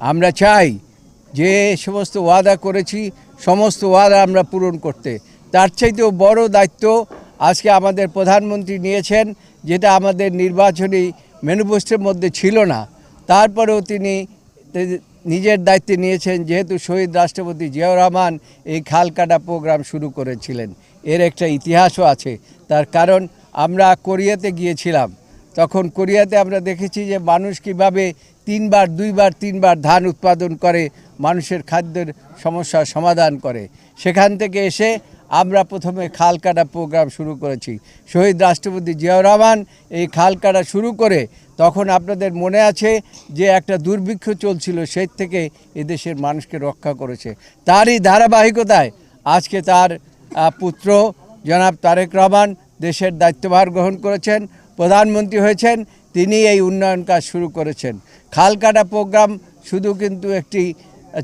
আমরা চাই যে সমস্ত ওয়াদা করেছি সমস্ত ওয়াদা আমরা পূরণ করতে। তার চাইতেও বড় দায়িত্ব আজকে আমাদের প্রধানমন্ত্রী নিয়েছেন, যেটা আমাদের নির্বাচনী ম্যানিফেস্টোর মধ্যে ছিল না। তারপরেও তিনি নিজের দায়িত্বে নিয়েছেন, যেহেতু শহীদ রাষ্ট্রপতি জিয়াউর রহমান এই খাল কাটা প্রোগ্রাম শুরু করেছিলেন। এর একটা ইতিহাসও আছে। তার কারণ আমরা কোরিয়াতে গিয়েছিলাম, তখন কোরিয়াতে আমরা দেখেছি যে মানুষ কীভাবে দুইবার ধান উৎপাদন করে মানুষের খাদ্যের সমস্যার সমাধান করে। সেখান থেকে এসে আমরা প্রথমে খাল কাটা প্রোগ্রাম শুরু করেছি। শহীদ রাষ্ট্রপতি জিয়াউর রহমান এই খাল কাটা শুরু করে তখন আপনাদের মনে আছে যে একটা দুর্ভিক্ষ চলছিল, সেই থেকে এদেশের মানুষকে রক্ষা করেছে। তারই ধারাবাহিকতায় আজকে তার পুত্র জনাব তারেক রহমান দেশের দায়িত্বভার গ্রহণ করেছেন, প্রধানমন্ত্রী হয়েছেন, তিনি এই উন্নয়ন কাজ শুরু করেছেন। খাল কাটা প্রোগ্রাম শুধু কিন্তু একটি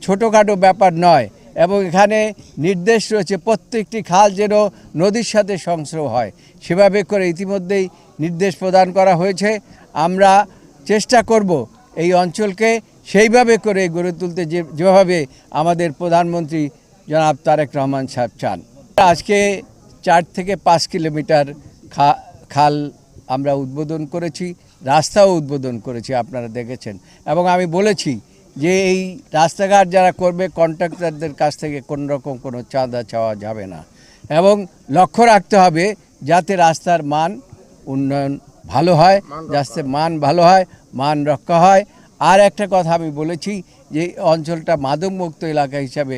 ছোটোখাটো ব্যাপার নয়, এবং এখানে নির্দেশ রয়েছে প্রত্যেকটি খাল যেন নদীর সাথে সংশ্রয় হয়, সেভাবে করে ইতিমধ্যেই নির্দেশ প্রদান করা হয়েছে। আমরা চেষ্টা করব এই অঞ্চলকে সেইভাবে করে গড়ে তুলতে যেভাবে আমাদের প্রধানমন্ত্রী জনাব তারেক রহমান সাহেব চান। আজকে 4 থেকে 5 কিলোমিটার খাল আমরা উদ্বোধন করেছি, রাস্তাও উদ্বোধন করেছি, আপনারা দেখেছেন। এবং আমি বলেছি যে এই রাস্তাঘাট যারা করবে কন্ট্রাক্টরদের কাছ থেকে কোনো রকম কোনো চাঁদা চাওয়া যাবে না, এবং লক্ষ্য রাখতে হবে যাতে রাস্তার মান উন্নয়ন ভালো হয়, যাতে মান ভালো হয়, মান রক্ষা হয়। আর একটা কথা আমি বলেছি যে অঞ্চলটা মাদকমুক্ত এলাকা হিসাবে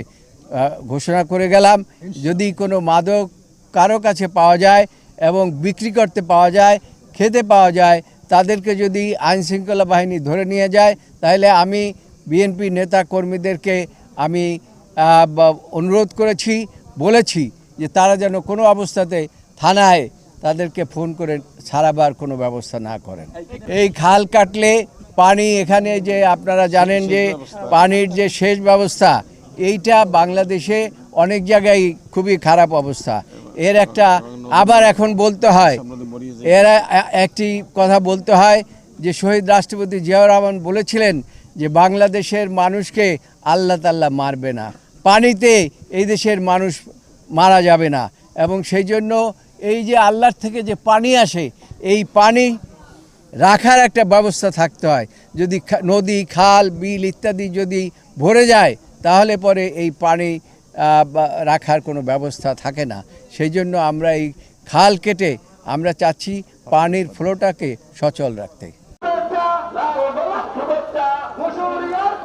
ঘোষণা করে গেলাম। যদি কোনো মাদক কারো কাছে পাওয়া যায় এবং বিক্রি করতে পাওয়া যায়, খেতে পাওয়া যায়, তাদেরকে যদি আইনশৃঙ্খলা বাহিনী ধরে নিয়ে যায়, তাহলে আমি বিএনপি নেতা কর্মীদেরকে আমি অনুরোধ বলেছি যে তারা যেন কোনো অবস্থাতে থানায় তাদেরকে ফোন করে ছাড়াবার কোনো ব্যবস্থা না করেন। এই খাল কাটলে পানি, এখানে যে আপনারা জানেন যে পানির যে সেচ ব্যবস্থা, এইটা বাংলাদেশে অনেক জায়গায় খুবই খারাপ অবস্থা। এর একটা আবার এখন বলতে হয়, এর একটি কথা বলতে হয় যে শহীদ রাষ্ট্রপতি জিয়াউর রহমান বলেছিলেন যে বাংলাদেশের মানুষকে আল্লাহ তাআলা মারবে না, পানিতে এই দেশের মানুষ মারা যাবে না। এবং সেই জন্য এই যে আল্লাহর থেকে যে পানি আসে, এই পানি রাখার একটা ব্যবস্থা থাকতে হয়। যদি নদী, খাল, বিল ইত্যাদি যদি ভরে যায়, তাহলে পরে এই পানি রাখার কোনো ব্যবস্থা থাকে না। সেই জন্য আমরা এই খাল কেটে আমরা চাচ্ছি পানির ফ্লোটাকে সচল রাখতে।